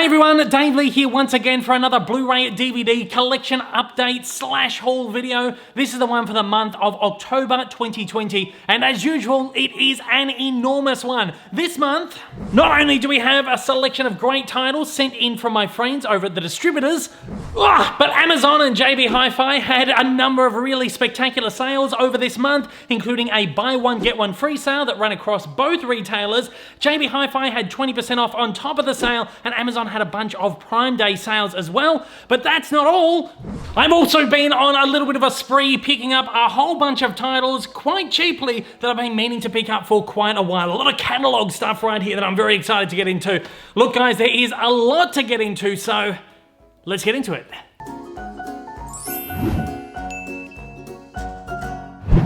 Hey everyone, Dave Lee here once again for another Blu-ray DVD collection update / haul video. This is the one for the month of October 2020, and as usual, it is an enormous one. This month, not only do we have a selection of great titles sent in from my friends over at the distributors, but Amazon and JB Hi-Fi had a number of really spectacular sales over this month, including a buy one get one free sale that ran across both retailers. JB Hi-Fi had 20% off on top of the sale, and Amazon had a bunch of Prime Day sales as well. But that's not all. I've also been on a little bit of a spree picking up a whole bunch of titles quite cheaply that I've been meaning to pick up for quite a while. A lot of catalog stuff right here that I'm very excited to get into. Look guys, there is a lot to get into, so let's get into it.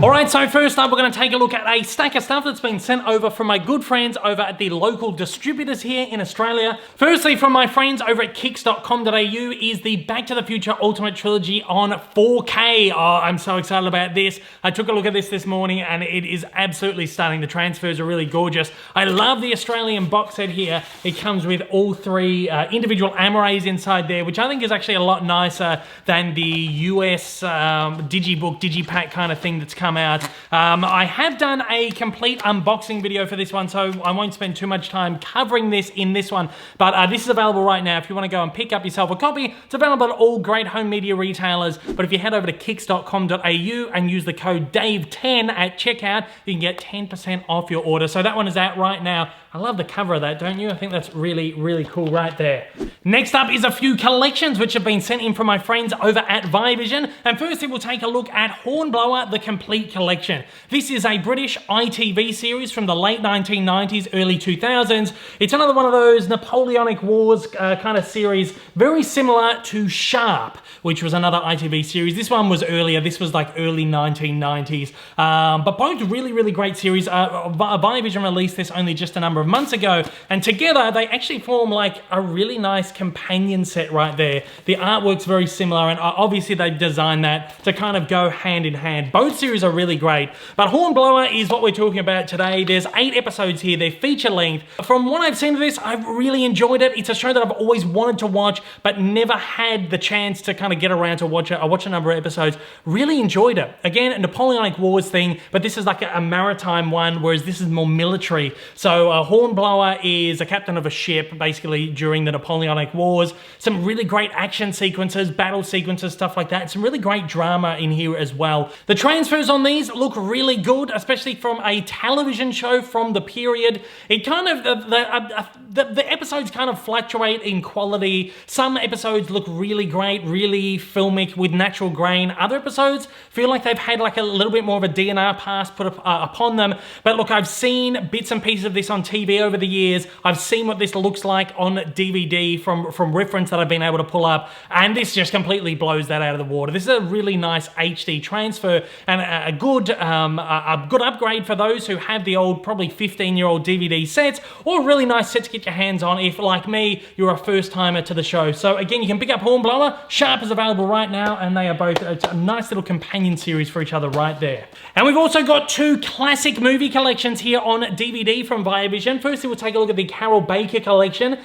Alright, so first up we're going to take a look at a stack of stuff that's been sent over from my good friends over at the local distributors here in Australia. Firstly, from my friends over at kicks.com.au is the Back to the Future Ultimate Trilogy on 4K. Oh, I'm so excited about this. I took a look at this morning and it is absolutely stunning. The transfers are really gorgeous. I love the Australian box set here. It comes with all three individual Amarais inside there, which I think is actually a lot nicer than the US Digibook, Digipack kind of thing that's come out. I have done a complete unboxing video for this one, so I won't spend too much time covering this in this one, but this is available right now if you want to go and pick up yourself a copy. It's available at all great home media retailers, but if you head over to kicks.com.au and use the code DAVE10 at checkout, you can get 10% off your order. So that one is out right now. I love the cover of that, don't you? I think that's really, really cool right there. Next up is a few collections which have been sent in from my friends over at Vivision. And firstly, we'll take a look at Hornblower, the Complete Collection. This is a British ITV series from the late 1990s, early 2000s. It's another one of those Napoleonic Wars kind of series, very similar to Sharp, which was another ITV series. This one was earlier. This was like early 1990s. But both really, really great series. Vivision released this only just a number of months ago, and together they actually form like a really nice companion set right there. The artwork's very similar, and obviously they've designed that to kind of go hand in hand. Both series are really great, but Hornblower is what we're talking about today. There's 8 episodes here. They're feature length. From what I've seen of this, I've really enjoyed it. It's a show that I've always wanted to watch, but never had the chance to kind of get around to watch it. I watched a number of episodes, really enjoyed it. Again, a Napoleonic Wars thing, but this is like a maritime one, whereas this is more military. So Hornblower is a captain of a ship, basically, during the Napoleonic Wars. Some really great action sequences, battle sequences, stuff like that. Some really great drama in here as well. The transfers on these look really good, especially from a television show from the period. It kind of, the episodes kind of fluctuate in quality. Some episodes look really great, really filmic with natural grain. Other episodes feel like they've had like a little bit more of a DNR pass put upon them. But look, I've seen bits and pieces of this on TV over the years. I've seen what this looks like on DVD from reference that I've been able to pull up, and this just completely blows that out of the water. This is a really nice HD transfer and a good upgrade for those who have the old, probably 15-year-old DVD sets, or a really nice set to get your hands on if, like me, you're a first-timer to the show. So again, you can pick up Hornblower. Sharp is available right now, and they are both a nice little companion series for each other right there. And we've also got 2 classic movie collections here on DVD from Vivision. Firstly, we'll take a look at the Carol Baker collection.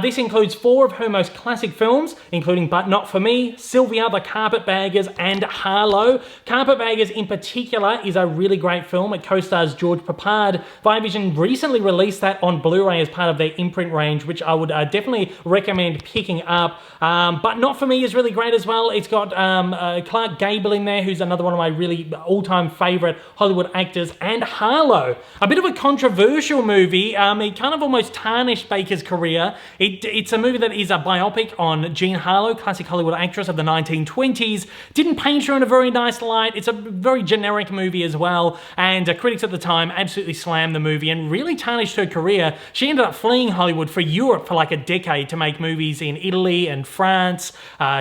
This includes 4 of her most classic films, including But Not For Me, Sylvia, The Carpetbaggers, and Harlow. Carpetbaggers in particular is a really great film. It co-stars George Papard. Vivision recently released that on Blu-ray as part of their imprint range, which I would definitely recommend picking up. But Not For Me is really great as well. It's got Clark Gable in there, who's another one of my really all-time favorite Hollywood actors, and Harlow. A bit of a controversial movie. It kind of almost tarnished Baker's career. It's a movie that is a biopic on Jean Harlow, classic Hollywood actress of the 1920s. Didn't paint her in a very nice light. It's a very generic movie as well, and critics at the time absolutely slammed the movie and really tarnished her career. She ended up fleeing Hollywood for Europe for like a decade to make movies in Italy and France.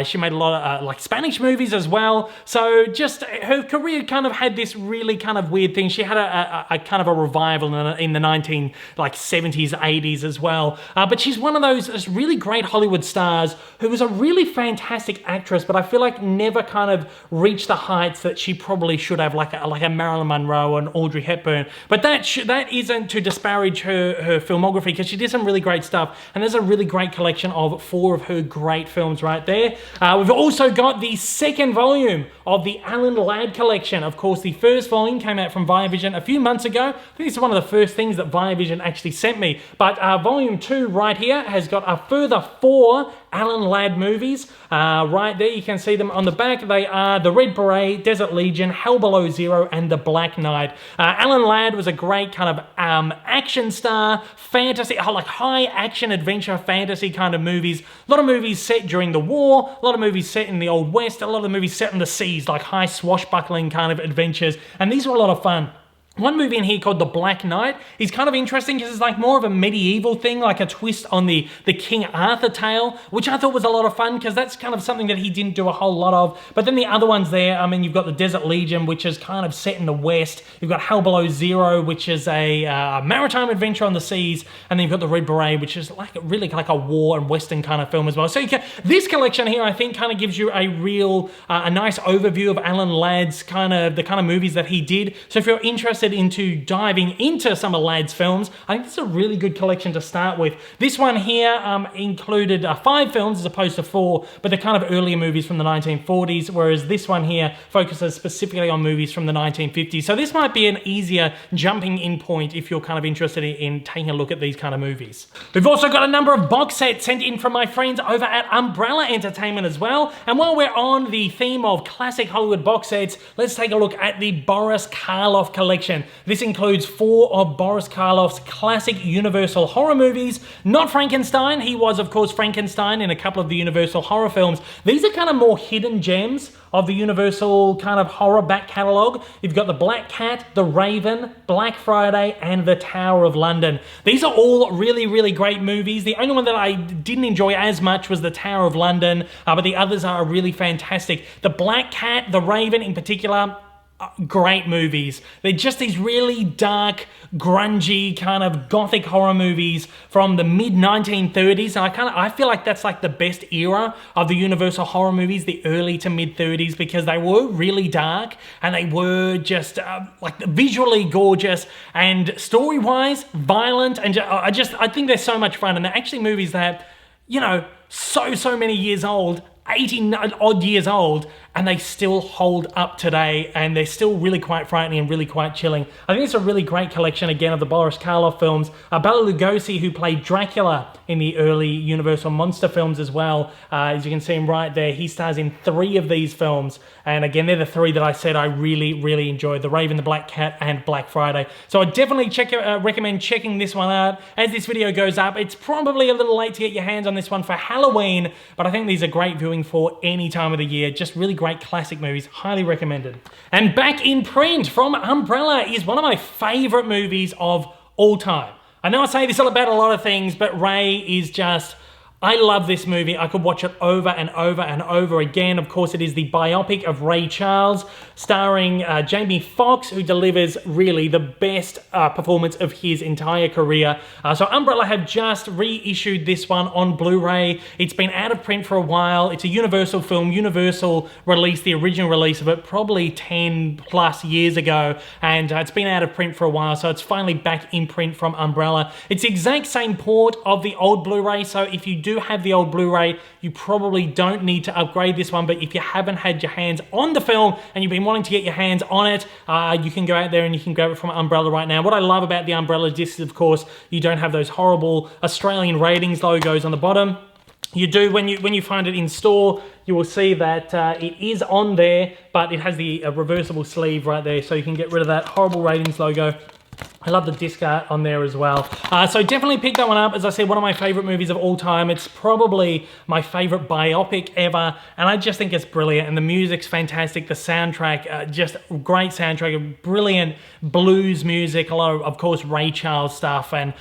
She made a lot of like Spanish movies as well. So just her career kind of had this really kind of weird thing. She had a kind of a revival in the 1970s, 80s as well. But she's one of those really great Hollywood stars who was a really fantastic actress, but I feel like never kind of reached the heights that she probably should have, like a Marilyn Monroe and Audrey Hepburn. But that isn't to disparage her filmography, because she does some really great stuff. And there's a really great collection of 4 of her great films right there. We've also got the second volume of the Alan Ladd collection. Of course, the first volume came out from Viavision a few months ago. I think this is one of the first things that Viavision actually sent me. But volume 2 right here has got a further 4 Alan Ladd movies. Right there, you can see them on the back. They are The Red Beret, Desert Legion, Hell Below Zero, and The Black Knight. Alan Ladd was a great kind of action star, fantasy, like high action adventure fantasy kind of movies. A lot of movies set during the war, a lot of movies set in the Old West, a lot of movies set in the seas, like high swashbuckling kind of adventures. And these were a lot of fun. One movie in here called The Black Knight is kind of interesting because it's like more of a medieval thing, like a twist on the King Arthur tale, which I thought was a lot of fun because that's kind of something that he didn't do a whole lot of. But then the other ones there, I mean, you've got the Desert Legion, which is kind of set in the West. You've got Hell Below Zero, which is a maritime adventure on the seas. And then you've got The Red Beret, which is like really like a war and Western kind of film as well. So this collection here, I think, kind of gives you a real, a nice overview of Alan Ladd's the kind of movies that he did. So if you're interested into diving into some of Ladd's films, I think this is a really good collection to start with. This one here included 5 films as opposed to 4, but they're kind of earlier movies from the 1940s, whereas this one here focuses specifically on movies from the 1950s. So this might be an easier jumping in point if you're kind of interested in taking a look at these kind of movies. We've also got a number of box sets sent in from my friends over at Umbrella Entertainment as well. And while we're on the theme of classic Hollywood box sets, let's take a look at the Boris Karloff collection. This includes 4 of Boris Karloff's classic Universal horror movies. Not Frankenstein. He was, of course, Frankenstein in a couple of the Universal horror films. These are kind of more hidden gems of the Universal kind of horror back catalogue. You've got The Black Cat, The Raven, Black Friday, and The Tower of London. These are all really, really great movies. The only one that I didn't enjoy as much was The Tower of London, but the others are really fantastic. The Black Cat, The Raven in particular, great movies. They're just these really dark, grungy, kind of gothic horror movies from the mid-1930s. And I feel like that's like the best era of the Universal horror movies, the early to mid-30s, because they were really dark and they were just like visually gorgeous and story-wise violent. And I think they're so much fun. And they're actually movies that, you know, so many years old, 80 odd years old, and they still hold up today, and they're still really quite frightening and really quite chilling. I think it's a really great collection, again, of the Boris Karloff films. Bela Lugosi, who played Dracula in the early Universal monster films as well, as you can see him right there, he stars in 3 of these films, and again, they're the 3 that I said I really, really enjoyed: The Raven, The Black Cat, and Black Friday. So I definitely recommend checking this one out. As this video goes up, it's probably a little late to get your hands on this one for Halloween, but I think these are great viewing for any time of the year. Just really great classic movies, highly recommended. And back in print from Umbrella is one of my favorite movies of all time. I know I say this about a lot of things, but Ray is just, I love this movie. I could watch it over and over and over again. Of course, it is the biopic of Ray Charles, starring Jamie Foxx, who delivers really the best performance of his entire career. So Umbrella have just reissued this one on Blu-ray. It's been out of print for a while. It's a Universal film. Universal released the original release of it probably 10 plus years ago, and it's been out of print for a while, so it's finally back in print from Umbrella. It's the exact same port of the old Blu-ray, so if you do have the old Blu-ray, you probably don't need to upgrade this one, but if you haven't had your hands on the film and you've been wanting to get your hands on it, you can go out there and you can grab it from Umbrella right now. What I love about the Umbrella discs, of course, you don't have those horrible Australian ratings logos on the bottom. You do, when you find it in store, you will see that it is on there, but it has the reversible sleeve right there, so you can get rid of that horrible ratings logo. I love the disc art on there as well. So definitely pick that one up. As I said, one of my favorite movies of all time. It's probably my favorite biopic ever, and I just think it's brilliant. And the music's fantastic. The soundtrack, just great soundtrack, brilliant blues music, a lot of course, Ray Charles stuff, and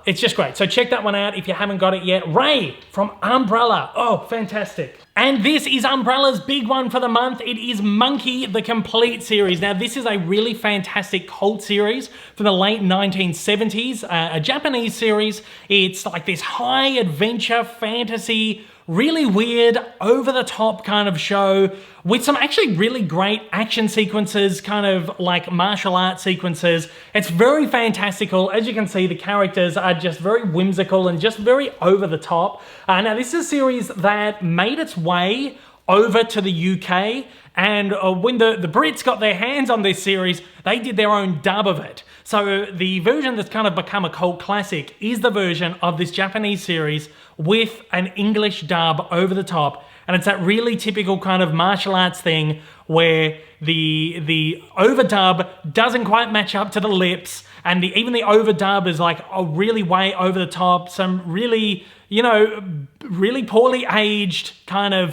it's just great. So check that one out if you haven't got it yet. Ray from Umbrella. Oh, fantastic. And this is Umbrella's big one for the month. It is Monkey, the complete series. Now, this is a really fantastic cult series from the late 1970s, a Japanese series. It's like this high adventure fantasy really weird, over-the-top kind of show with some actually really great action sequences, kind of like martial arts sequences. It's very fantastical. As you can see, the characters are just very whimsical and just very over-the-top. Now, this is a series that made its way over to the UK, and when the Brits got their hands on this series, they did their own dub of it. So the version that's kind of become a cult classic is the version of this Japanese series with an English dub over the top. And it's that really typical kind of martial arts thing where the overdub doesn't quite match up to the lips, and even the overdub is like a really way over the top, some really, you know, really poorly aged kind of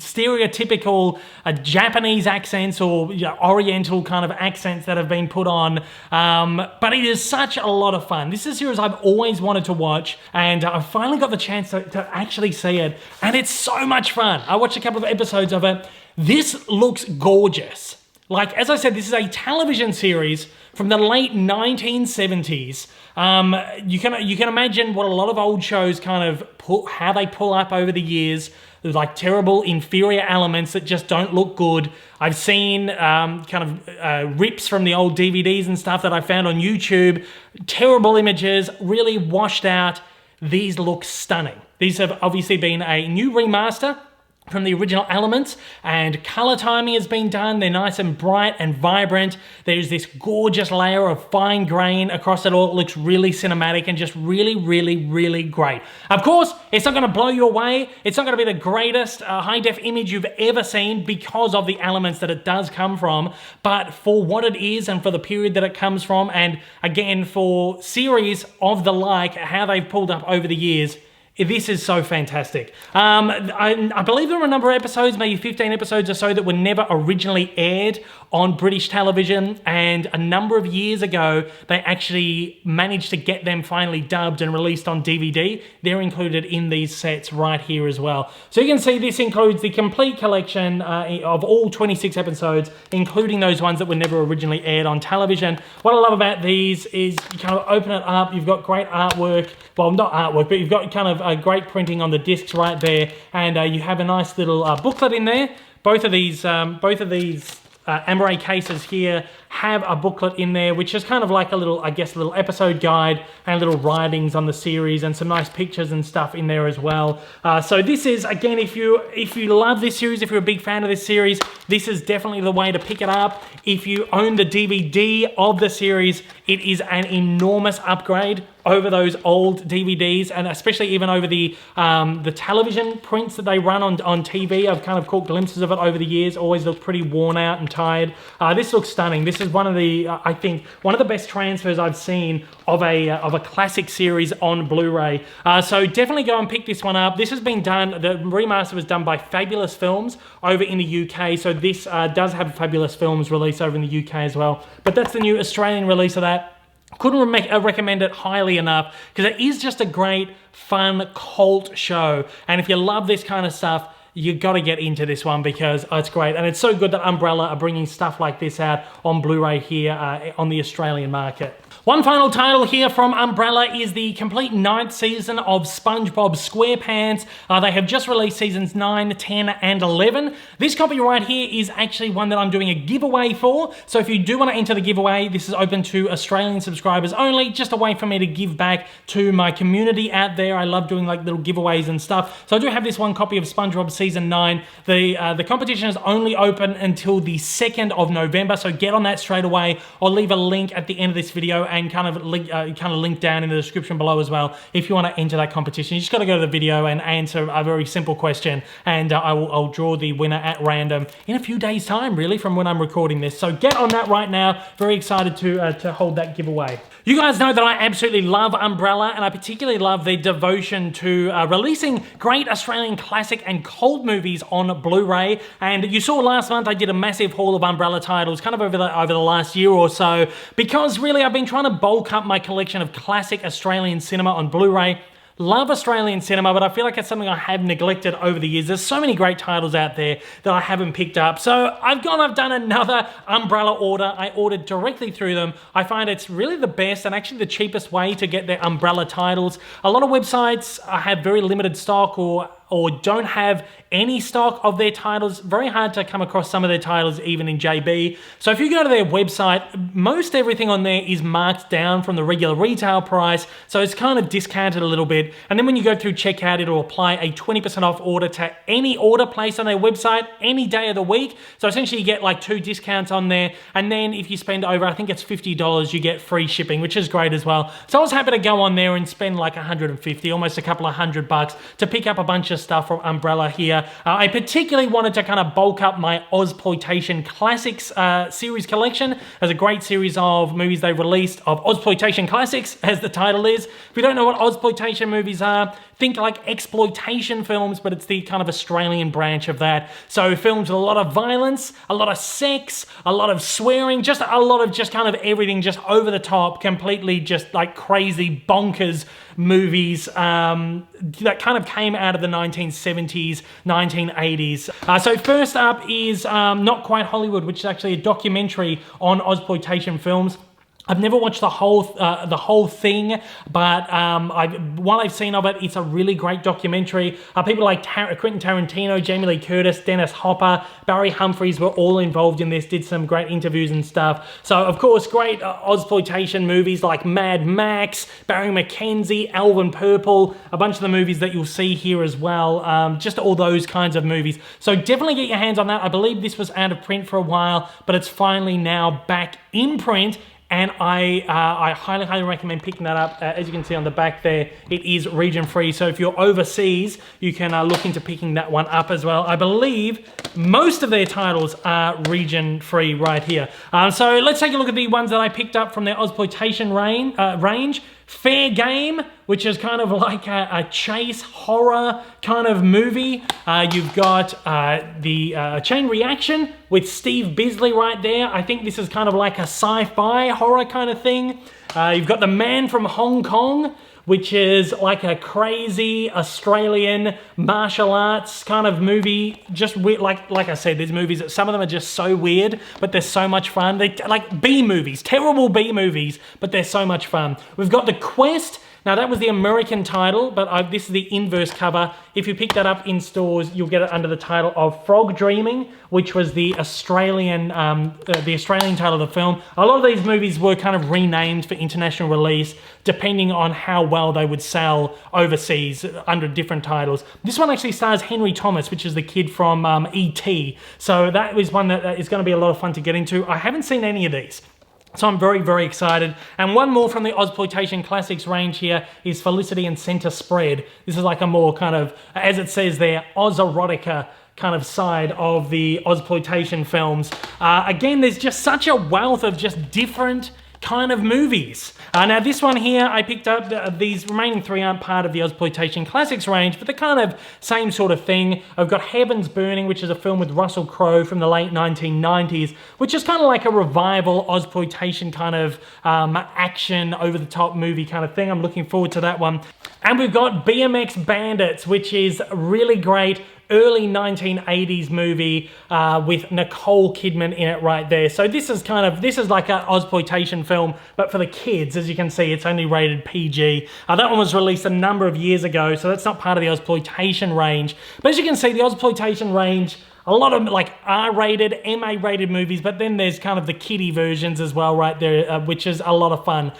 stereotypical Japanese accents or, you know, Oriental kind of accents that have been put on. But it is such a lot of fun. This is a series I've always wanted to watch, and I finally got the chance to actually see it, and it's so much fun. I watched a couple of episodes of it. This looks gorgeous. Like, as I said, this is a television series from the late 1970s. You can imagine what a lot of old shows kind of how they pull up over the years. There's like terrible inferior elements that just don't look good. I've seen rips from the old DVDs and stuff that I found on YouTube. Terrible images, really washed out. These look stunning. These have obviously been a new remaster from the original elements, and color timing has been done. They're nice and bright and vibrant. There's this gorgeous layer of fine grain across it all. It looks really cinematic and just really, really, really great. Of course, it's not gonna blow you away. It's not gonna be the greatest high-def image you've ever seen because of the elements that it does come from, but for what it is and for the period that it comes from, and again, for series of the like, how they've pulled up over the years, this is so fantastic. I believe there were a number of episodes, maybe 15 episodes or so, that were never originally aired on British television, and a number of years ago, they actually managed to get them finally dubbed and released on DVD. They're included in these sets right here as well. So you can see this includes the complete collection of all 26 episodes, including those ones that were never originally aired on television. What I love about these is you kind of open it up, you've got great artwork, well, not artwork, but you've got kind of great printing on the discs right there, and you have a nice little booklet in there. Both of these Amaray cases here have a booklet in there, which is kind of like a little, I guess, a little episode guide and little writings on the series and some nice pictures and stuff in there as well. So this is, again, if you love this series, if you're a big fan of this series, this is definitely the way to pick it up. If you own the DVD of the series, it is an enormous upgrade over those old DVDs, and especially even over the television prints that they run on TV. I've kind of caught glimpses of it over the years. Always look pretty worn out and tired. This looks stunning. This is one of the, I think, one of the best transfers I've seen of a classic series on Blu-ray. So definitely go and pick this one up. This has been done, the remaster was done by Fabulous Films over in the UK. So this does have Fabulous Films release over in the UK as well. But that's the new Australian release of that. Couldn't recommend it highly enough, because it is just a great, fun, cult show. And if you love this kind of stuff, you got to get into this one, because it's great. And it's so good that Umbrella are bringing stuff like this out on Blu-ray here on the Australian market. One final title here from Umbrella is the complete 9th season of SpongeBob SquarePants. They have just released seasons 9, 10, and 11. This copy right here is actually one that I'm doing a giveaway for. So if you do want to enter the giveaway, this is open to Australian subscribers only, just a way for me to give back to my community out there. I love doing like little giveaways and stuff. So I do have this one copy of SpongeBob season 9. The competition is only open until the 2nd of November, so get on that straight away. I'll leave a link at the end of this video and kind of link down in the description below as well if you want to enter that competition. You just got to go to the video and answer a very simple question, and I'll draw the winner at random in a few days' time, really, from when I'm recording this. So get on that right now. Very excited to hold that giveaway. You guys know that I absolutely love Umbrella, and I particularly love their devotion to releasing great Australian classic and cult movies on Blu-ray. And you saw last month I did a massive haul of Umbrella titles kind of over the last year or so, because really I've been trying to bulk up my collection of classic Australian cinema on Blu-ray. Love Australian cinema, but I feel like it's something I have neglected over the years. There's so many great titles out there that I haven't picked up. So I've done another umbrella order. I ordered directly through them. I find it's really the best and actually the cheapest way to get their umbrella titles. A lot of websites have very limited stock or don't have any stock of their titles. Very hard to come across some of their titles even in JB. So if you go to their website, most everything on there is marked down from the regular retail price, so it's kind of discounted a little bit. And then when you go through checkout, it'll apply a 20% off order to any order placed on their website any day of the week. So essentially you get like 2 discounts on there, and then if you spend over, I think it's $50, you get free shipping, which is great as well. So I was happy to go on there and spend like $150, almost a couple of $100 to pick up a bunch of stuff from Umbrella here. I particularly wanted to kind of bulk up my Ozploitation Classics series collection. There's a great series of movies they released of Ozploitation Classics, as the title is. If you don't know what Ozploitation movies are, think like exploitation films, but it's the kind of Australian branch of that. So films with a lot of violence, a lot of sex, a lot of swearing, just a lot of just kind of everything, just over the top, completely just like crazy bonkers movies that kind of came out of the 1970s, 1980s. So first up is Not Quite Hollywood, which is actually a documentary on Ozploitation films. I've never watched the whole thing, but while I've seen of it, it's a really great documentary. People like Quentin Tarantino, Jamie Lee Curtis, Dennis Hopper, Barry Humphries were all involved in this, did some great interviews and stuff. So, of course, great Ozploitation movies like Mad Max, Barry McKenzie, Alvin Purple, a bunch of the movies that you'll see here as well, just all those kinds of movies. So definitely get your hands on that. I believe this was out of print for a while, but it's finally now back in print. And I highly recommend picking that up. As you can see on the back there, it is region free. So if you're overseas, you can look into picking that one up as well. I believe most of their titles are region free right here. So let's take a look at the ones that I picked up from their Ozploitation range. Fair Game, which is kind of like a chase horror kind of movie. You've got the Chain Reaction with Steve Bisley right there. I think this is kind of like a sci-fi horror kind of thing. You've got The Man from Hong Kong, which is like a crazy Australian martial arts kind of movie. Just weird, like I said, there's movies that some of them are just so weird, but they're so much fun. They're like B movies, terrible B movies, but they're so much fun. We've got The Quest. Now that was the American title, but this is the inverse cover. If you pick that up in stores, you'll get it under the title of Frog Dreaming, which was the Australian title of the film. A lot of these movies were kind of renamed for international release, depending on how well they would sell overseas under different titles. This one actually stars Henry Thomas, which is the kid from E.T. So that was one that is going to be a lot of fun to get into. I haven't seen any of these, so I'm very excited. And one more from the Ozploitation Classics range here is Felicity and Center Spread. This is like a more kind of, as it says there, Oz-erotica kind of side of the Ozploitation films. Again, there's just such a wealth of just different kind of movies. Now this one here, I picked up, these remaining 3 aren't part of the Ozploitation Classics range, but they're kind of same sort of thing. I've got Heaven's Burning, which is a film with Russell Crowe from the late 1990s, which is kind of like a revival Ozploitation kind of action, over-the-top movie kind of thing. I'm looking forward to that one. And we've got BMX Bandits, which is really great. Early 1980s movie with Nicole Kidman in it right there. So this is like an Ozploitation film, but for the kids. As you can see, it's only rated PG. That one was released a number of years ago, so that's not part of the Ozploitation range. But as you can see, the Ozploitation range, a lot of like R-rated, MA-rated movies, but then there's kind of the kiddie versions as well right there, which is a lot of fun.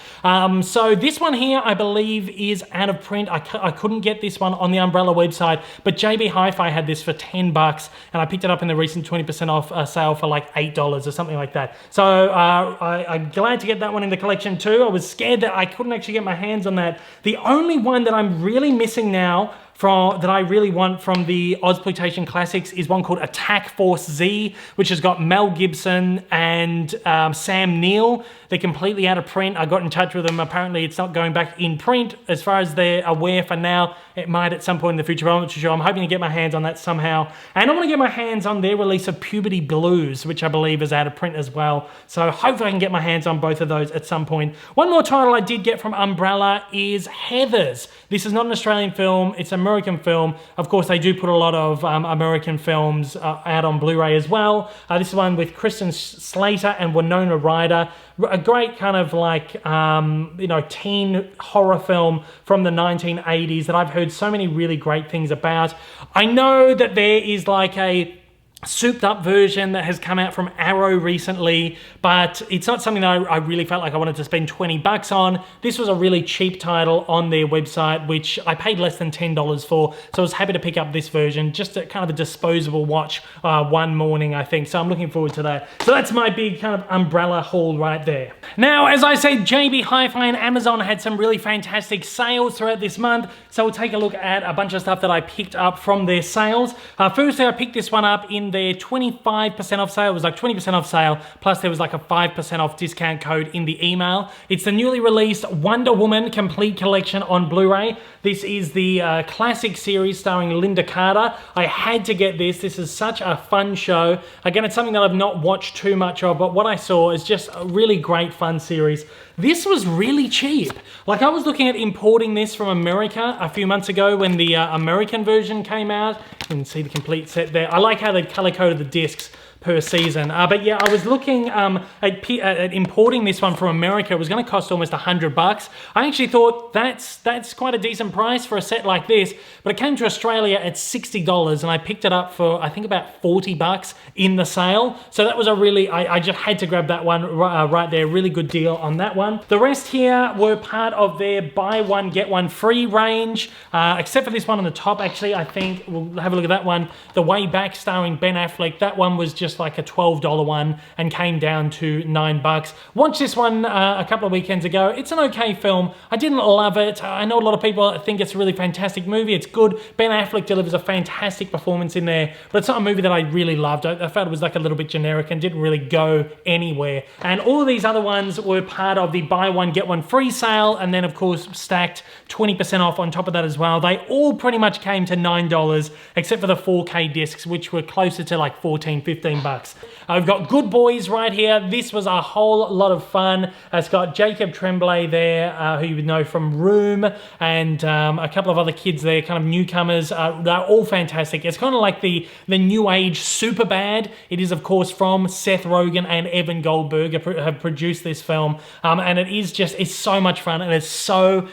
So this one here, I believe, is out of print. I couldn't get this one on the Umbrella website, but JB Hi-Fi had this for $10, and I picked it up in the recent 20% off sale for like $8 or something like that. So I'm glad to get that one in the collection too. I was scared that I couldn't actually get my hands on that. The only one that I'm really missing now that I really want from the Ozploitation Classics is one called Attack Force Z, which has got Mel Gibson and Sam Neill. They're completely out of print. I got in touch with them. Apparently it's not going back in print as far as they're aware for now. It might at some point in the future, but I'm not too sure. I'm hoping to get my hands on that somehow. And I want to get my hands on their release of Puberty Blues, which I believe is out of print as well. So hopefully I can get my hands on both of those at some point. One more title I did get from Umbrella is Heathers. This is not an Australian film, it's an American film. Of course, they do put a lot of American films out on Blu-ray as well. This is one with Kristen Slater and Winona Ryder. A great kind of like, you know, teen horror film from the 1980s that I've heard so many really great things about. I know that there is like a souped up version that has come out from Arrow recently, but it's not something that I really felt like I wanted to spend 20 bucks on. This was a really cheap title on their website, which I paid less than $10 for, so I was happy to pick up this version, just a kind of a disposable watch one morning, I think, so I'm looking forward to that. So that's my big kind of Umbrella haul right there. Now, as I said, JB Hi-Fi and Amazon had some really fantastic sales throughout this month, so we'll take a look at a bunch of stuff that I picked up from their sales. Firstly, I picked this one up in their 25% off sale. It was like 20% off sale, plus there was like a 5% off discount code in the email. It's the newly released Wonder Woman Complete Collection on Blu-ray. This is the classic series starring Linda Carter. I had to get this. This is such a fun show. Again, it's something that I've not watched too much of, but what I saw is just a really great fun series. This was really cheap. Like, I was looking at importing this from America a few months ago when the American version came out. You can see the complete set there. I like how they color-coded the discs per season. But yeah, I was looking at importing this one from America. It was going to cost almost 100 bucks. I actually thought that's quite a decent price for a set like this, but it came to Australia at $60 and I picked it up for, I think, about 40 bucks in the sale. So that was a really, I just had to grab that one right there. Really good deal on that one. The rest here were part of their buy one, get one free range, except for this one on the top, actually. I think we'll have a look at that one. The Way Back starring Ben Affleck. That one was just like a $12 one and came down to 9 bucks. Watched this one a couple of weekends ago. It's an okay film. I didn't love it. I know a lot of people think it's a really fantastic movie. It's good. Ben Affleck delivers a fantastic performance in there, but it's not a movie that I really loved. I felt it was like a little bit generic and didn't really go anywhere. And all of these other ones were part of the buy one, get one free sale, and then of course stacked 20% off on top of that as well. They all pretty much came to $9, except for the 4K discs, which were closer to like 14, 15 bucks. I've got Good Boys right here. This was a whole lot of fun. It's got Jacob Tremblay there, who you would know from Room, and a couple of other kids there, kind of newcomers. They're all fantastic. It's kind of like the new age Superbad. It is, of course, from Seth Rogen and Evan Goldberg have produced this film, and it is just, it's so much fun, and it's so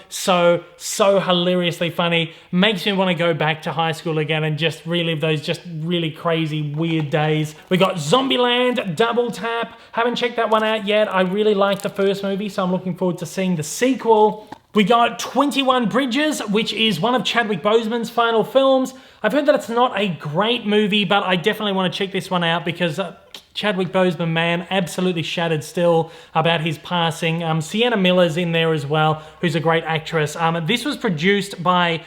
hilariously funny. Makes me want to go back to high school again and just relive those just really crazy, weird days. We got Zombieland Double Tap. Haven't checked that one out yet. I really liked the first movie, so I'm looking forward to seeing the sequel. We got 21 Bridges, which is one of Chadwick Boseman's final films. I've heard that it's not a great movie, but I definitely want to check this one out because Chadwick Boseman, man, absolutely shattered still about his passing. Sienna Miller's in there as well, who's a great actress. This was produced by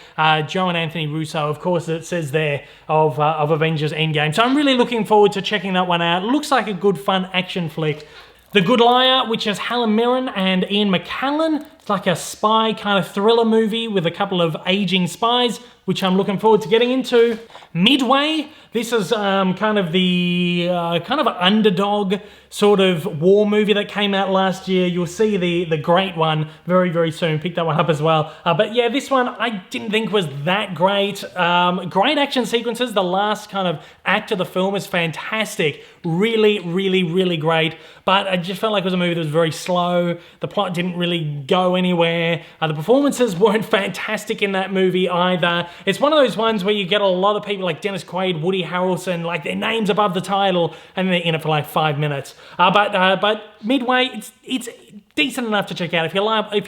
Joe and Anthony Russo, of course, it says there, of Avengers Endgame. So I'm really looking forward to checking that one out. Looks like a good, fun action flick. The Good Liar, which is Helen Mirren and Ian McKellen. It's like a spy kind of thriller movie with a couple of aging spies, which I'm looking forward to getting into. Midway, this is kind of the underdog sort of war movie that came out last year. You'll see the great one very, very soon. Pick that one up as well. But yeah, this one I didn't think was that great. Great action sequences. The last kind of act of the film is fantastic. Really, really, really great. But I just felt like it was a movie that was very slow. The plot didn't really go anywhere. The performances weren't fantastic in that movie either. It's one of those ones where you get a lot of people like Dennis Quaid, Woody Harrelson, like their names above the title, and they're in it for like 5 minutes. But Midway, it's decent enough to check out. If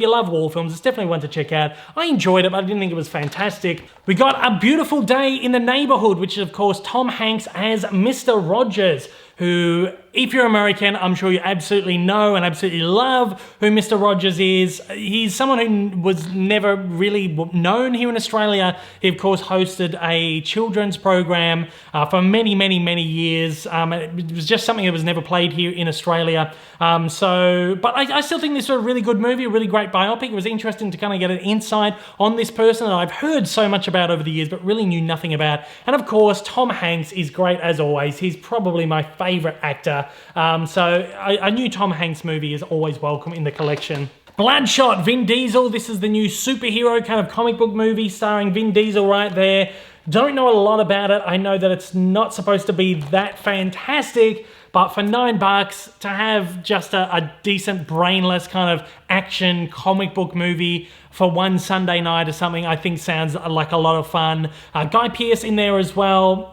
you love war films, it's definitely one to check out. I enjoyed it, but I didn't think it was fantastic. We got A Beautiful Day in the Neighborhood, which is of course Tom Hanks as Mr. Rogers, who, if you're American, I'm sure you absolutely know and absolutely love who Mr. Rogers is. He's someone who was never really known here in Australia. He, of course, hosted a children's program for many, many, many years. It was just something that was never played here in Australia. But I still think this is a really good movie, a really great biopic. It was interesting to kind of get an insight on this person that I've heard so much about over the years, but really knew nothing about. And of course, Tom Hanks is great as always. He's probably my favorite actor. So a new Tom Hanks movie is always welcome in the collection. Bloodshot, Vin Diesel. This is the new superhero kind of comic book movie starring Vin Diesel right there. Don't know a lot about it. I know that it's not supposed to be that fantastic, but for $9 to have just a decent, brainless kind of action comic book movie for one Sunday night or something, I think sounds like a lot of fun. Guy Pearce in there as well.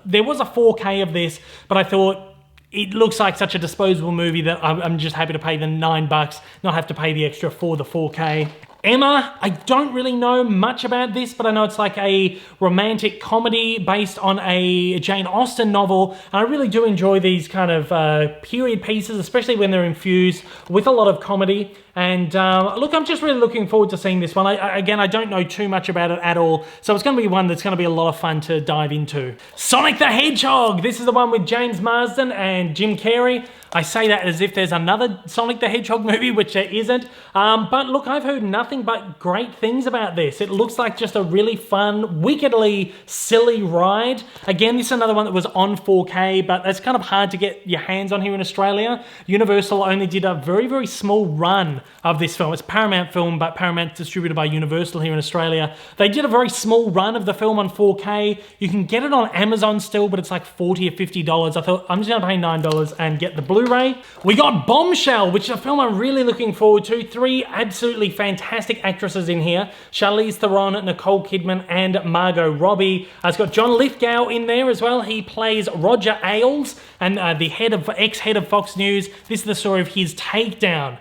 There was a 4K of this, but I thought it looks like such a disposable movie that I'm just happy to pay the $9, not have to pay the extra for the 4K. Emma, I don't really know much about this, but I know it's like a romantic comedy based on a Jane Austen novel. And I really do enjoy these kind of period pieces, especially when they're infused with a lot of comedy. And look, I'm just really looking forward to seeing this one. Again, I don't know too much about it at all, so it's going to be one that's going to be a lot of fun to dive into. Sonic the Hedgehog. This is the one with James Marsden and Jim Carrey. I say that as if there's another Sonic the Hedgehog movie, which there isn't. But look, I've heard nothing but great things about this. It looks like just a really fun, wickedly silly ride. Again, this is another one that was on 4K, but it's kind of hard to get your hands on here in Australia. Universal only did a very, very small run of this film. It's Paramount film, but Paramount's distributed by Universal here in Australia. They did a very small run of the film on 4K. You can get it on Amazon still, but it's like $40 or $50. I thought, I'm just gonna pay $9 and get the Blu-ray. We got Bombshell, which is a film I'm really looking forward to. 3 absolutely fantastic actresses in here. Charlize Theron, Nicole Kidman, and Margot Robbie. It's got John Lithgow in there as well. He plays Roger Ailes, and the ex-head of Fox News. This is the story of his takedown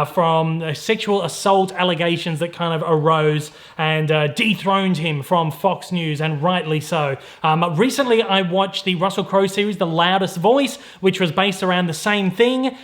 from sexual assault allegations that kind of arose and dethroned him from Fox News, and rightly so. Recently, I watched the Russell Crowe series, The Loudest Voice, which was based around the same thing.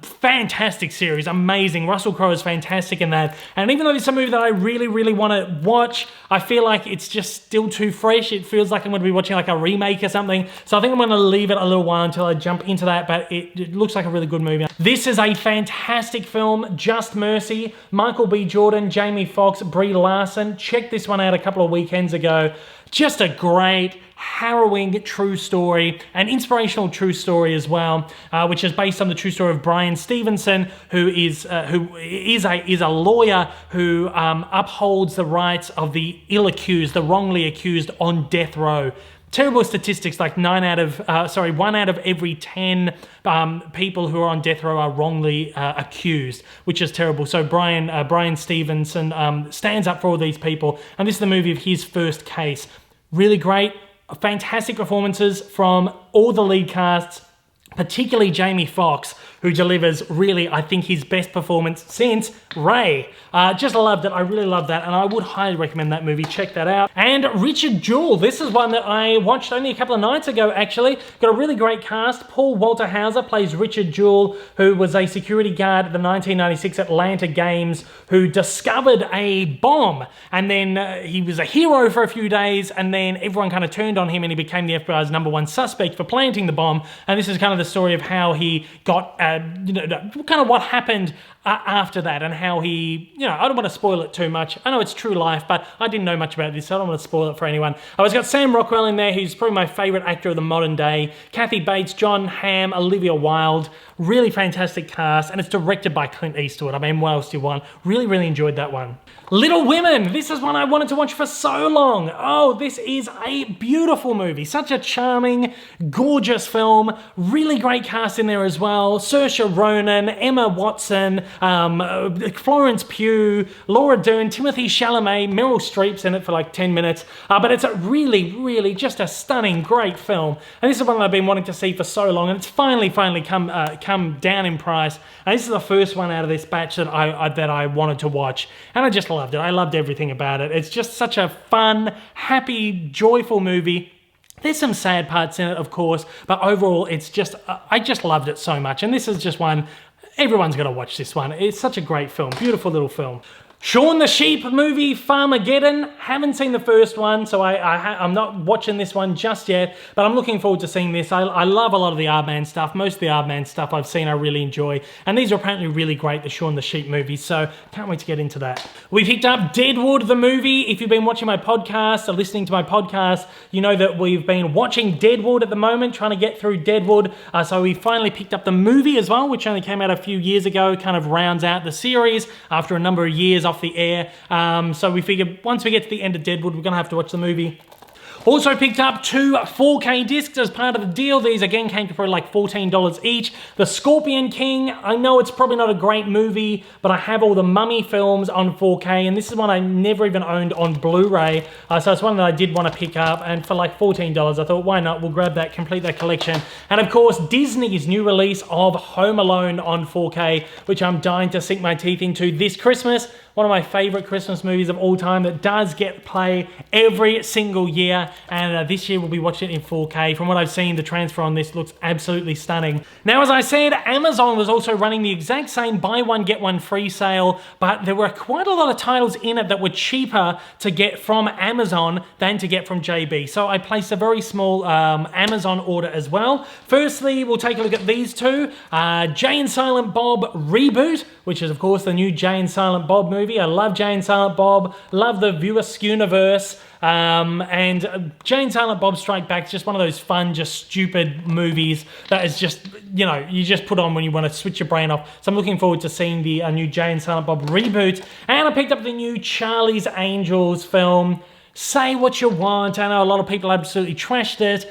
Fantastic series, amazing. Russell Crowe is fantastic in that. And even though it's a movie that I really, really want to watch, I feel like it's just still too fresh. It feels like I'm going to be watching like a remake or something. So I think I'm going to leave it a little while until I jump into that, but it looks like a really good movie. This is a fantastic film, Just Mercy. Michael B. Jordan, Jamie Foxx, Brie Larson. Checked this one out a couple of weekends ago. Just a great, harrowing true story, an inspirational true story as well, which is based on the true story of Brian Stevenson, who is a lawyer who upholds the rights of the ill-accused, the wrongly accused on death row. Terrible statistics, like 1 out of every 10 people who are on death row are wrongly accused, which is terrible. So Brian Stevenson stands up for all these people, and this is the movie of his first case. Really great, fantastic performances from all the lead casts, particularly Jamie Foxx, who delivers really, I think, his best performance since Ray. Just loved it. I really loved that, and I would highly recommend that movie. Check that out. And Richard Jewell. This is one that I watched only a couple of nights ago, actually. Got a really great cast. Paul Walter Hauser plays Richard Jewell, who was a security guard at the 1996 Atlanta Games, who discovered a bomb, and then he was a hero for a few days, and then everyone kind of turned on him, and he became the FBI's #1 suspect for planting the bomb. And this is kind of the story of how he got, kind of what happened after that, and how he, I don't want to spoil it too much. I know it's true life, but I didn't know much about this, so I don't want to spoil it for anyone. I've got Sam Rockwell in there, who's probably my favorite actor of the modern day. Kathy Bates, John Hamm, Olivia Wilde. Really fantastic cast, and it's directed by Clint Eastwood. I mean, what else do you want? Really, really enjoyed that one. Little Women. This is one I wanted to watch for so long. Oh, this is a beautiful movie. Such a charming, gorgeous film. Really great cast in there as well. Saoirse Ronan, Emma Watson, Florence Pugh, Laura Dern, Timothée Chalamet, Meryl Streep's in it for like 10 minutes. But it's a really, really just a stunning, great film. And this is one that I've been wanting to see for so long, and it's finally come down in price. And this is the first one out of this batch that I wanted to watch, and I just loved it. I loved everything about it. It's just such a fun, happy, joyful movie. There's some sad parts in it, of course, but overall, it's just, I just loved it so much. And this is just one, everyone's got to watch this one. It's such a great film, beautiful little film. Shaun the Sheep movie, Farmageddon. Haven't seen the first one, so I'm not watching this one just yet, but I'm looking forward to seeing this. I love a lot of the Aardman stuff. Most of the Aardman stuff I've seen I really enjoy, and these are apparently really great, the Shaun the Sheep movies, so can't wait to get into that. We picked up Deadwood, the movie. If you've been watching my podcast or listening to my podcast, you know that we've been watching Deadwood at the moment, trying to get through Deadwood, so we finally picked up the movie as well, which only came out a few years ago, kind of rounds out the series after a number of years off the air. So we figured once we get to the end of Deadwood, we're going to have to watch the movie. Also picked up 2 4K discs as part of the deal. These again came to probably like $14 each. The Scorpion King, I know it's probably not a great movie, but I have all the Mummy films on 4K, and this is one I never even owned on Blu-ray. So it's one that I did want to pick up, and for like $14, I thought, why not? We'll grab that, complete that collection. And of course, Disney's new release of Home Alone on 4K, which I'm dying to sink my teeth into this Christmas. One of my favorite Christmas movies of all time that does get play every single year, and this year we'll be watching it in 4K. From what I've seen, the transfer on this looks absolutely stunning. Now, as I said, Amazon was also running the exact same buy one get one free sale, but there were quite a lot of titles in it that were cheaper to get from Amazon than to get from JB. So I placed a very small Amazon order as well. Firstly, we'll take a look at these two. Jay and Silent Bob Reboot, which is of course the new Jay and Silent Bob movie. I love Jay and Silent Bob, love the viewer Skewniverse, and Jay and Silent Bob Strike Back is just one of those fun, just stupid movies that is just, you know, you just put on when you want to switch your brain off. So I'm looking forward to seeing the new Jay and Silent Bob Reboot. And I picked up the new Charlie's Angels film, Say What You Want. I know a lot of people absolutely trashed it.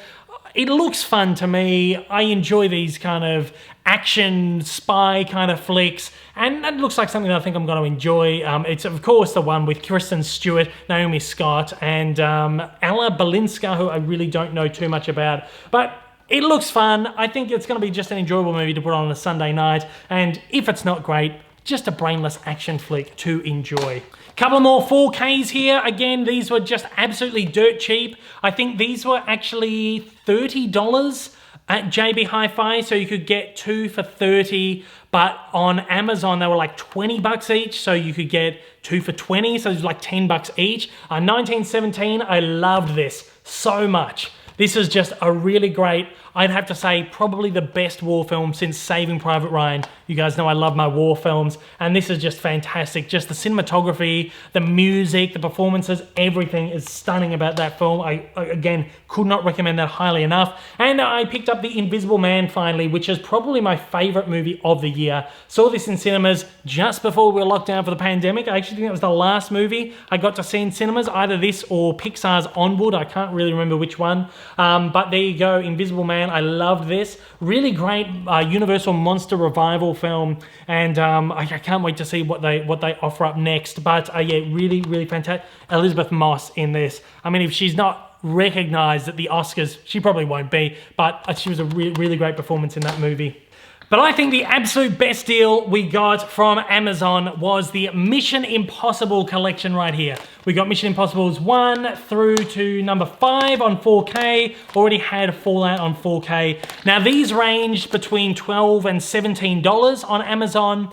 It looks fun to me. I enjoy these kind of action spy kind of flicks, and it looks like something that I think I'm going to enjoy. It's of course the one with Kristen Stewart, Naomi Scott, and Ella Balinska, who I really don't know too much about, but it looks fun. I think it's going to be just an enjoyable movie to put on a Sunday night, and if it's not great, just a brainless action flick to enjoy. Couple more 4Ks here. Again, these were just absolutely dirt cheap. I think these were actually $30 at JB Hi-Fi, so you could get 2 for $30, but on Amazon they were like $20 each, so you could get 2 for $20, so it was like $10 each. 1917, I loved this so much. This is just a really great, I'd have to say, probably the best war film since Saving Private Ryan. You guys know I love my war films, and this is just fantastic. Just the cinematography, the music, the performances, everything is stunning about that film. I again, could not recommend that highly enough. And I picked up The Invisible Man finally, which is probably my favorite movie of the year. Saw this in cinemas just before we were locked down for the pandemic. I actually think it was the last movie I got to see in cinemas, either this or Pixar's Onward. I can't really remember which one. But there you go, Invisible Man. I loved this. Really great Universal Monster Revival film, and I can't wait to see what they offer up next. But yeah, really, really fantastic. Elizabeth Moss in this. I mean, if she's not recognized at the Oscars, she probably won't be, but she was a really great performance in that movie. But I think the absolute best deal we got from Amazon was the Mission Impossible collection right here. We got Mission Impossibles 1 through to number 5 on 4K. Already had Fallout on 4K. Now these ranged between $12 and $17 on Amazon.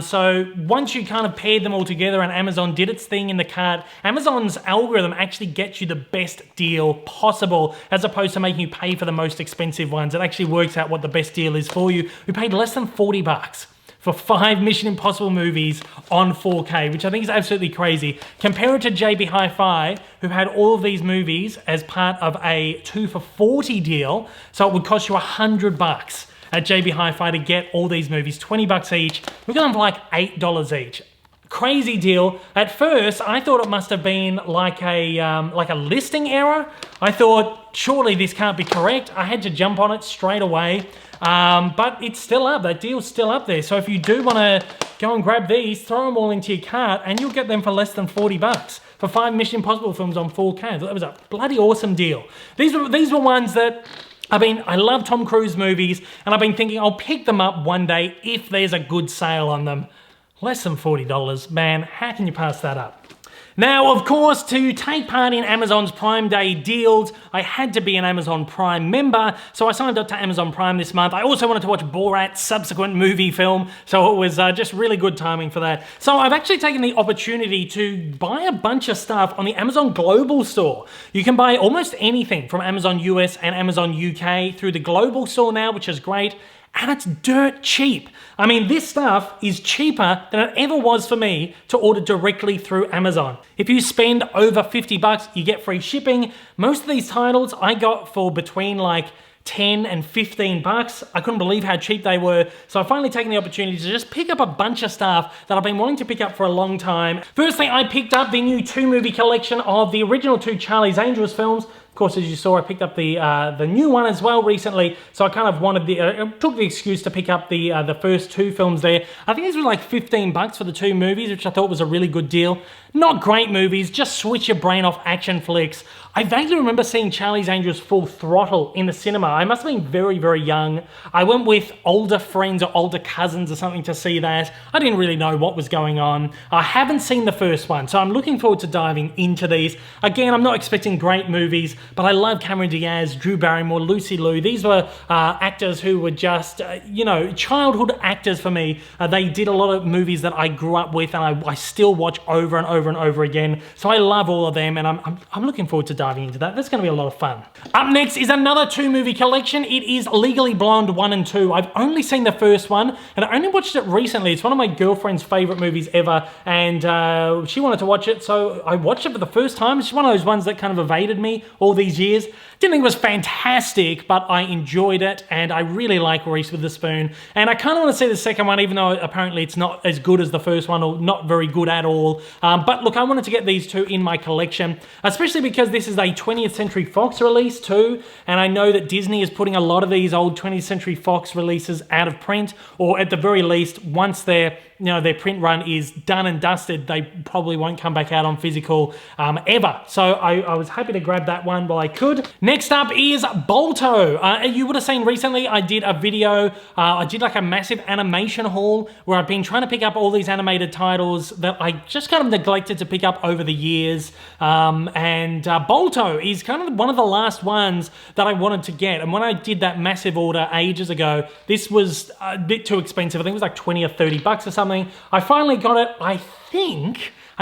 So once you kind of paired them all together and Amazon did its thing in the cart, Amazon's algorithm actually gets you the best deal possible as opposed to making you pay for the most expensive ones. It actually works out what the best deal is for you. We paid less than $40 for 5 Mission Impossible movies on 4K, which I think is absolutely crazy. Compare it to JB Hi-Fi, who had all of these movies as part of a 2 for $40 deal, so it would cost you $100 at JB Hi-Fi to get all these movies, $20 each. We got them for like $8 each. Crazy deal. At first, I thought it must have been like a listing error. I thought, surely this can't be correct. I had to jump on it straight away. But it's still up. That deal's still up there. So if you do want to go and grab these, throw them all into your cart, and you'll get them for less than $40 for 5 Mission Impossible films on 4K. That was a bloody awesome deal. These were ones that, I love Tom Cruise movies, and I've been thinking I'll pick them up one day if there's a good sale on them. Less than $40, man, how can you pass that up? Now, of course, to take part in Amazon's Prime Day deals, I had to be an Amazon Prime member, so I signed up to Amazon Prime this month. I also wanted to watch Borat's subsequent movie film, so it was just really good timing for that. So I've actually taken the opportunity to buy a bunch of stuff on the Amazon Global Store. You can buy almost anything from Amazon US and Amazon UK through the Global Store now, which is great. And it's dirt cheap. I mean, this stuff is cheaper than it ever was for me to order directly through Amazon. If you spend over 50 bucks, you get free shipping. Most of these titles I got for between like 10 and 15 bucks. I couldn't believe how cheap they were. So I've finally taken the opportunity to just pick up a bunch of stuff that I've been wanting to pick up for a long time. Firstly, I picked up the new 2-movie collection of the original 2 Charlie's Angels films. Of course, as you saw, I picked up the new one as well recently, so I kind of wanted took the excuse to pick up the first 2 films there. I think these were like 15 bucks for the 2 movies, which I thought was a really good deal. Not great movies, just switch your brain off action flicks. I vaguely remember seeing Charlie's Angels Full Throttle in the cinema. I must have been very, very young. I went with older friends or older cousins or something to see that. I didn't really know what was going on. I haven't seen the first one, so I'm looking forward to diving into these. Again, I'm not expecting great movies, but I love Cameron Diaz, Drew Barrymore, Lucy Liu. These were actors who were just, you know, childhood actors for me. They did a lot of movies that I grew up with and I still watch over and over and over again. So I love all of them and I'm looking forward to diving into that. That's going to be a lot of fun. Up next is another 2-movie collection. It is Legally Blonde 1 and 2. I've only seen the first one and I only watched it recently. It's one of my girlfriend's favorite movies ever and she wanted to watch it, so I watched it for the first time. It's one of those ones that kind of evaded me all these years. Didn't think it was fantastic, but I enjoyed it and I really like Reese Witherspoon. And I kind of want to see the second one, even though apparently it's not as good as the first one or not very good at all. But look, I wanted to get these 2 in my collection, especially because this is a 20th Century Fox release too. And I know that Disney is putting a lot of these old 20th Century Fox releases out of print, or at the very least, once their print run is done and dusted, they probably won't come back out on physical ever. So I was happy to grab that one while I could. Next up is Balto. You would have seen recently I did a video, I did like a massive animation haul where I've been trying to pick up all these animated titles that I just kind of neglected to pick up over the years. Balto is kind of one of the last ones that I wanted to get. And when I did that massive order ages ago, this was a bit too expensive. I think it was like 20 or 30 bucks or something. I finally got it, I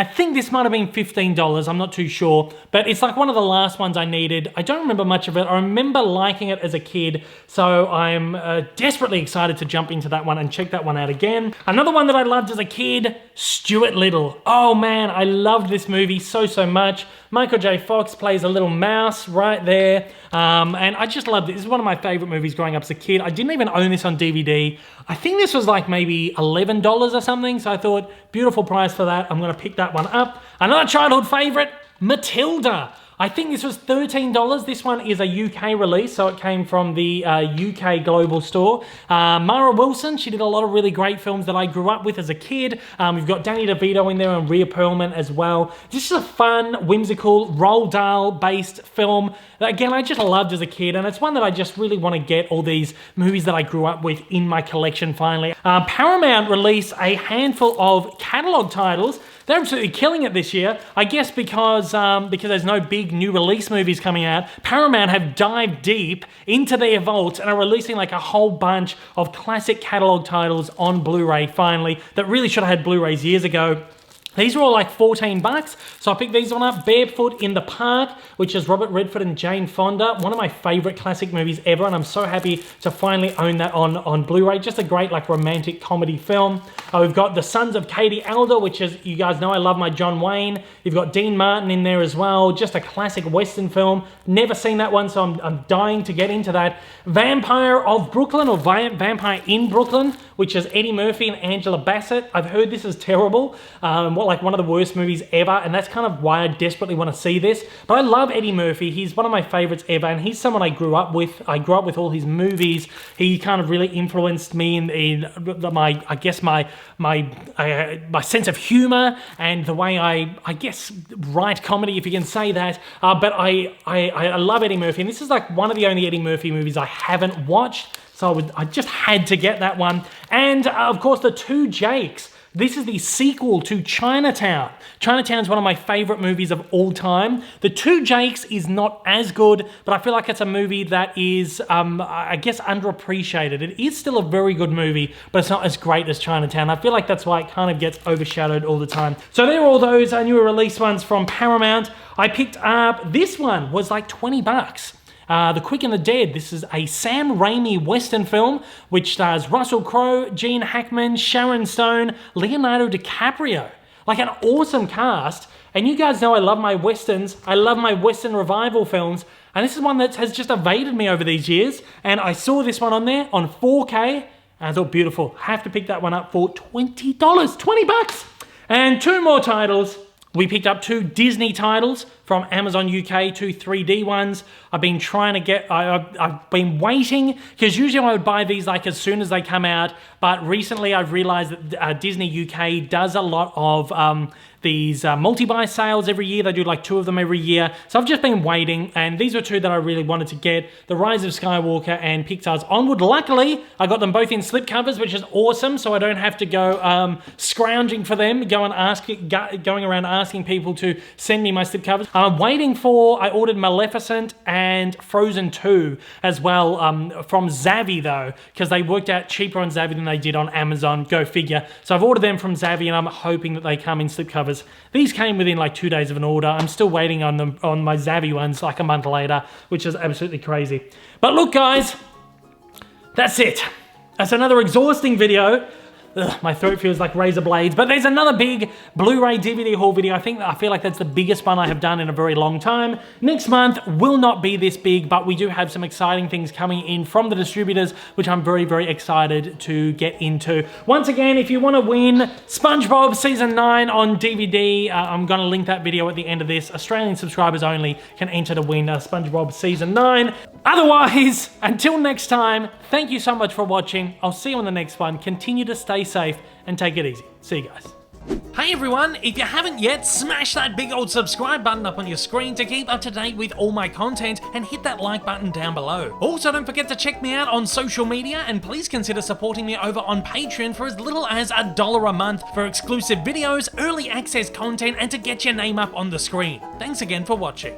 think this might have been $15, I'm not too sure, but it's like one of the last ones I needed. I don't remember much of it. I remember liking it as a kid, so I'm desperately excited to jump into that one and check that one out again. Another one that I loved as a kid, Stuart Little. Oh man, I loved this movie so much. Michael J. Fox plays a little mouse right there, and I just loved it. This is one of my favorite movies growing up as a kid. I didn't even own this on DVD. I think this was like maybe $11 or something, so I thought, beautiful price for that. I'm gonna pick that one up. Another childhood favorite, Matilda. I think this was $13. This one is a UK release, so it came from the UK Global Store. Mara Wilson, she did a lot of really great films that I grew up with as a kid. We've got Danny DeVito in there and Rhea Perlman as well. This is a fun, whimsical, Roald Dahl-based film that, again, I just loved as a kid, and it's one that I just really want to get all these movies that I grew up with in my collection finally. Paramount released a handful of catalog titles. They're absolutely killing it this year. I guess because there's no big new release movies coming out, Paramount have dived deep into their vaults and are releasing like a whole bunch of classic catalog titles on Blu-ray finally that really should have had Blu-rays years ago. These were all like 14 bucks, so I picked these one up. Barefoot in the Park, which is Robert Redford and Jane Fonda, one of my favorite classic movies ever, and I'm so happy to finally own that on Blu-ray. Just a great like romantic comedy film. We've got The Sons of Katie Elder, which is, you guys know I love my John Wayne. You've got Dean Martin in there as well, just a classic Western film. Never seen that one, so I'm dying to get into that. Vampire of Brooklyn, or Vampire in Brooklyn, which is Eddie Murphy and Angela Bassett. I've heard this is terrible, like one of the worst movies ever, and that's kind of why I desperately want to see this. But I love Eddie Murphy. He's one of my favorites ever, and he's someone I grew up with. I grew up with all his movies. He kind of really influenced me in my sense of humor and the way I guess write comedy, if you can say that. But I love Eddie Murphy, and this is like one of the only Eddie Murphy movies I haven't watched. So I just had to get that one. And of course, the Two Jakes. This is the sequel to Chinatown. Chinatown is one of my favorite movies of all time. The Two Jakes is not as good, but I feel like it's a movie that is, I guess, underappreciated. It is still a very good movie, but it's not as great as Chinatown. I feel like that's why it kind of gets overshadowed all the time. So there are all those newer release ones from Paramount. I picked up, this one was like 20 bucks. The Quick and the Dead. This is a Sam Raimi Western film, which stars Russell Crowe, Gene Hackman, Sharon Stone, Leonardo DiCaprio. Like an awesome cast. And you guys know I love my Westerns. I love my Western revival films. And this is one that has just evaded me over these years. And I saw this one on there on 4K. And I thought, beautiful. Have to pick that one up for $20. 20 bucks. And two more titles. We picked up two Disney titles from Amazon UK, two 3D ones. I've been trying to get, I've been waiting, because usually I would buy these like as soon as they come out, but recently I've realized that Disney UK does a lot of these multi-buy sales every year. They do like 2 of them every year. So I've just been waiting, and these are 2 that I really wanted to get. The Rise of Skywalker and Pixar's Onward. Luckily, I got them both in slipcovers, which is awesome, so I don't have to go scrounging for them, going around asking people to send me my slipcovers. I'm waiting for, I ordered Maleficent and Frozen 2 as well from Zavvi though, because they worked out cheaper on Zavvi than they did on Amazon, go figure. So I've ordered them from Zavvi and I'm hoping that they come in slipcovers. These came within like 2 days of an order. I'm still waiting on them on my Zavvi ones like a month later, which is absolutely crazy. But look guys, that's it. That's another exhausting video. Ugh, my throat feels like razor blades, but there's another big Blu-ray DVD haul video. I feel like that's the biggest one I have done in a very long time. Next month will not be this big, but we do have some exciting things coming in from the distributors, which I'm very, very excited to get into. Once again, if you want to win SpongeBob Season 9 on DVD, I'm going to link that video at the end of this. Australian subscribers only can enter to win SpongeBob Season 9. Otherwise, until next time, thank you so much for watching. I'll see you on the next one. Continue to stay safe and take it easy. See you guys. Hey everyone, if you haven't yet, smash that big old subscribe button up on your screen to keep up to date with all my content, and hit that like button down below. Also, don't forget to check me out on social media, and please consider supporting me over on Patreon for as little as $1 a month for exclusive videos, early access content, and to get your name up on the screen. Thanks again for watching.